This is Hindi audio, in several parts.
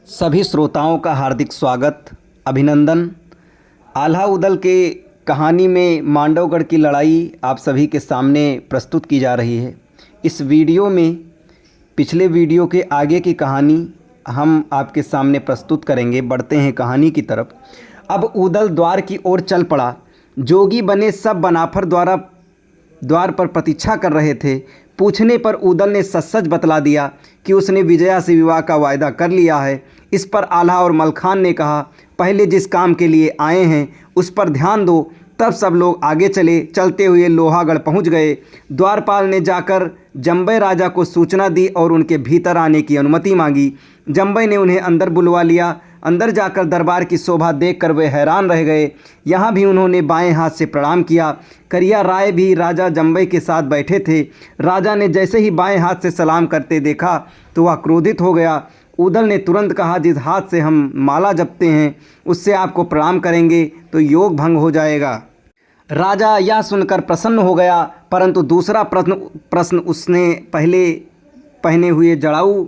सभी श्रोताओं का हार्दिक स्वागत, अभिनंदन। आल्हा उदल के कहानी में मांडवगढ़ की लड़ाई आप सभी के सामने प्रस्तुत की जा रही है। इस वीडियो में पिछले वीडियो के आगे की कहानी हम आपके सामने प्रस्तुत करेंगे। बढ़ते हैं कहानी की तरफ। अब उदल द्वार की ओर चल पड़ा। जोगी बने सब बनाफर द्वार पर प्रतीक्षा कर रहे थे। पूछने पर उदल ने सच सच बतला दिया कि उसने विजया से विवाह का वायदा कर लिया है। इस पर आल्हा और मलखान ने कहा, पहले जिस काम के लिए आए हैं उस पर ध्यान दो। तब सब लोग आगे चले। चलते हुए लोहागढ़ पहुंच गए। द्वारपाल ने जाकर जंबई राजा को सूचना दी और उनके भीतर आने की अनुमति मांगी। जंबई ने उन्हें अंदर बुलवा लिया। अंदर जाकर दरबार की शोभा देखकर वे हैरान रह गए। यहाँ भी उन्होंने बाएं हाथ से प्रणाम किया। करिया राय भी राजा जंबई के साथ बैठे थे। राजा ने जैसे ही बाएं हाथ से सलाम करते देखा तो वह क्रोधित हो गया। उदल ने तुरंत कहा, जिस हाथ से हम माला जपते हैं उससे आपको प्रणाम करेंगे तो योग भंग हो जाएगा। राजा यह सुनकर प्रसन्न हो गया, परंतु दूसरा प्रश्न उसने पहले पहने हुए जड़ाऊ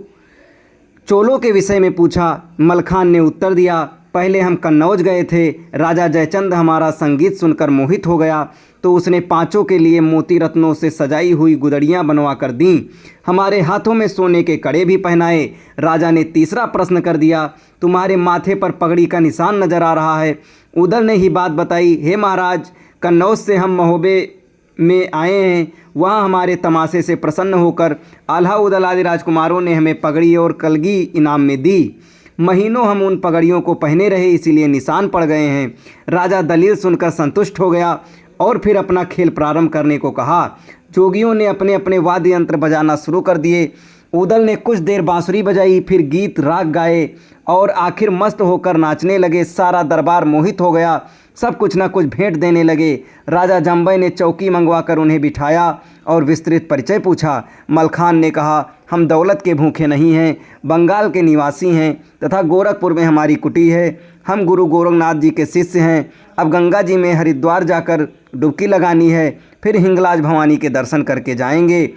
चोलों के विषय में पूछा। मलखान ने उत्तर दिया, पहले हम कन्नौज गए थे। राजा जयचंद हमारा संगीत सुनकर मोहित हो गया तो उसने पांचों के लिए मोती रत्नों से सजाई हुई गुदड़ियां बनवा कर दीं। हमारे हाथों में सोने के कड़े भी पहनाए। राजा ने तीसरा प्रश्न कर दिया, तुम्हारे माथे पर पगड़ी का निशान नजर आ रहा है। उदल ने ही बात बताई, हे महाराज, कन्नौज से हम महोबे में आए हैं। वहाँ हमारे तमाशे से प्रसन्न होकर आल्हा उदल आदि राजकुमारों ने हमें पगड़ी और कलगी इनाम में दी। महीनों हम उन पगड़ियों को पहने रहे, इसीलिए निशान पड़ गए हैं। राजा दलील सुनकर संतुष्ट हो गया और फिर अपना खेल प्रारंभ करने को कहा। जोगियों ने अपने अपने वाद्य यंत्र बजाना शुरू कर दिए। उदल ने कुछ देर बांसुरी बजाई, फिर गीत राग गाए और आखिर मस्त होकर नाचने लगे। सारा दरबार मोहित हो गया। सब कुछ न कुछ भेंट देने लगे। राजा जंबई ने चौकी मंगवाकर उन्हें बिठाया और विस्तृत परिचय पूछा। मलखान ने कहा, हम दौलत के भूखे नहीं हैं, बंगाल के निवासी हैं तथा गोरखपुर में हमारी कुटी है। हम गुरु गोरखनाथ जी के शिष्य हैं। अब गंगा जी में हरिद्वार जाकर डुबकी लगानी है, फिर हिंगलाज भवानी के दर्शन करके जाएंगे।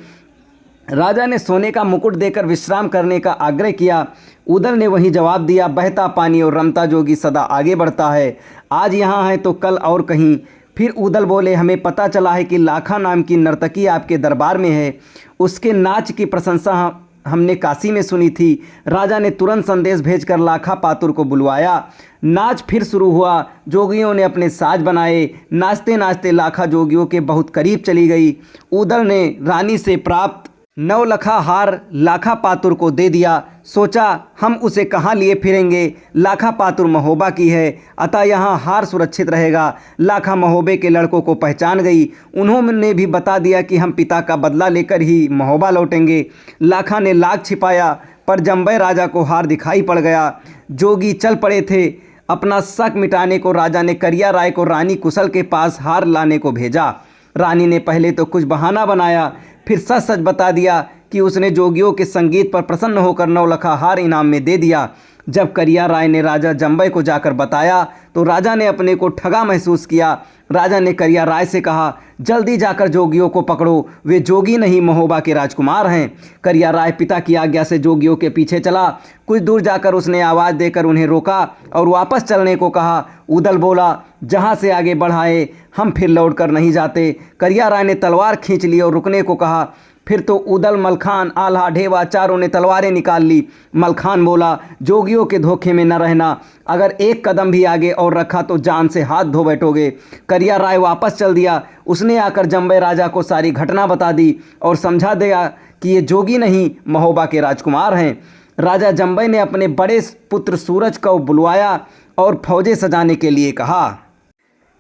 राजा ने सोने का मुकुट देकर विश्राम करने का आग्रह किया। उदल ने वही जवाब दिया, बहता पानी और रमता जोगी सदा आगे बढ़ता है। आज यहाँ है तो कल और कहीं। फिर उदल बोले, हमें पता चला है कि लाखा नाम की नर्तकी आपके दरबार में है। उसके नाच की प्रशंसा हमने काशी में सुनी थी। राजा ने तुरंत संदेश भेजकर लाखा पातुर को बुलवाया। नाच फिर शुरू हुआ। जोगियों ने अपने साज बनाए। नाचते नाचते लाखा जोगियों के बहुत करीब चली गई। उदल ने रानी से प्राप्त 9 लखा हार लाखा पातुर को दे दिया। सोचा, हम उसे कहाँ लिए फिरेंगे। लाखा पातुर महोबा की है, अतः यहाँ हार सुरक्षित रहेगा। लाखा महोबे के लड़कों को पहचान गई। उन्होंने भी बता दिया कि हम पिता का बदला लेकर ही महोबा लौटेंगे। लाखा ने लाख छिपाया पर जंबई राजा को हार दिखाई पड़ गया। जोगी चल पड़े थे। अपना शक मिटाने को राजा ने करिया राय को रानी कुशल के पास हार लाने को भेजा। रानी ने पहले तो कुछ बहाना बनाया, फिर सच सच बता दिया कि उसने जोगियों के संगीत पर प्रसन्न होकर 9 लखा हार इनाम में दे दिया। जब करिया राय ने राजा जंबई को जाकर बताया तो राजा ने अपने को ठगा महसूस किया। राजा ने करिया राय से कहा, जल्दी जाकर जोगियों को पकड़ो, वे जोगी नहीं महोबा के राजकुमार हैं। करिया राय पिता की आज्ञा से जोगियों के पीछे चला। कुछ दूर जाकर उसने आवाज़ देकर उन्हें रोका और वापस चलने को कहा। उदल बोला, जहाँ से आगे बढ़ाए हम फिर लौट कर नहीं जाते। करिया राय ने तलवार खींच ली और रुकने को कहा। फिर तो उदल, मलखान, आल्हा, ढेवा चारों ने तलवारें निकाल ली। मलखान बोला, जोगियों के धोखे में न रहना, अगर एक कदम भी आगे और रखा तो जान से हाथ धो बैठोगे। करिया राय वापस चल दिया। उसने आकर जंबई राजा को सारी घटना बता दी और समझा दिया कि ये जोगी नहीं महोबा के राजकुमार हैं। राजा जंबई ने अपने बड़े पुत्र सूरज को बुलवाया और फौजें सजाने के लिए कहा।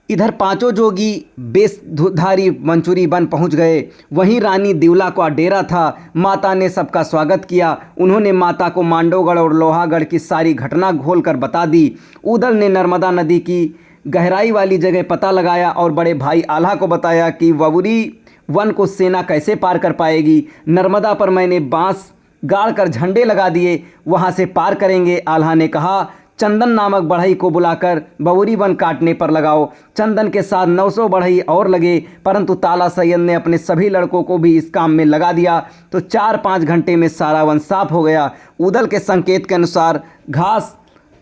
इधर पांचों जोगी बेशधारी मंचूरी बन पहुंच गए। वहीं रानी दिवला का डेरा था। माता ने सबका स्वागत किया। उन्होंने माता को मांडवगढ़ और लोहागढ़ की सारी घटना घोल कर बता दी। उदल ने नर्मदा नदी की गहराई वाली जगह पता लगाया और बड़े भाई आल्हा को बताया कि ववुरी वन को सेना कैसे पार कर पाएगी। नर्मदा पर मैंने बांस गाड़ कर झंडे लगा दिए, वहाँ से पार करेंगे। आल्हा ने कहा, चंदन नामक बढ़ई को बुलाकर बबूरी वन काटने पर लगाओ। चंदन के साथ 900 बढ़ई और लगे, परंतु ताला सैयद ने अपने सभी लड़कों को भी इस काम में लगा दिया तो 4-5 घंटे में सारा वन साफ हो गया। उदल के संकेत के अनुसार घास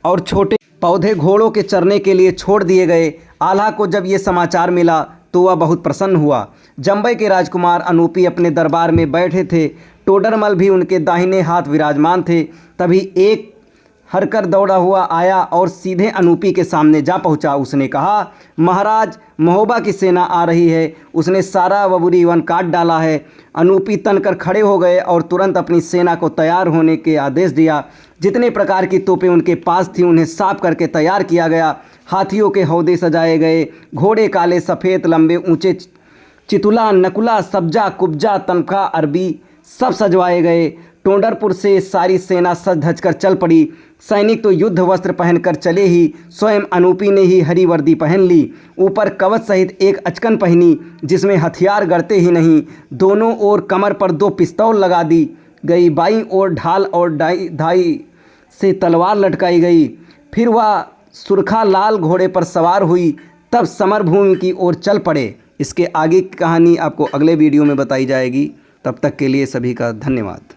और छोटे पौधे घोड़ों के चरने के लिए छोड़ दिए गए। आल्हा को जब ये समाचार मिला तो वह बहुत प्रसन्न हुआ। जंबई के राजकुमार अनूपी अपने दरबार में बैठे थे। टोडरमल भी उनके दाहिने हाथ विराजमान थे। तभी एक हरकर दौड़ा हुआ आया और सीधे अनूपी के सामने जा पहुंचा। उसने कहा, महाराज, महोबा की सेना आ रही है। उसने सारा बबूरी वन काट डाला है। अनूपी तनकर खड़े हो गए और तुरंत अपनी सेना को तैयार होने के आदेश दिया। जितने प्रकार की तोपें उनके पास थीं उन्हें साफ करके तैयार किया गया। हाथियों के हौदे सजाए गए। घोड़े काले सफ़ेद लंबे ऊंचे, चितुला, नकुला, सब्जा, कुब्जा, तनखा, अरबी सब सजवाए गए। टोंडरपुर से सारी सेना सज धज कर चल पड़ी। सैनिक तो युद्ध वस्त्र पहनकर चले ही, स्वयं अनूपी ने ही हरी वर्दी पहन ली, ऊपर कवच सहित एक अचकन पहनी जिसमें हथियार गड़ते ही नहीं। दोनों ओर कमर पर 2 पिस्तौल लगा दी गई। बाईं ओर ढाल और धाई से तलवार लटकाई गई। फिर वह सुरखा लाल घोड़े पर सवार हुई, तब समरभूमि की ओर चल पड़े। इसके आगे की कहानी आपको अगले वीडियो में बताई जाएगी। तब तक के लिए सभी का धन्यवाद।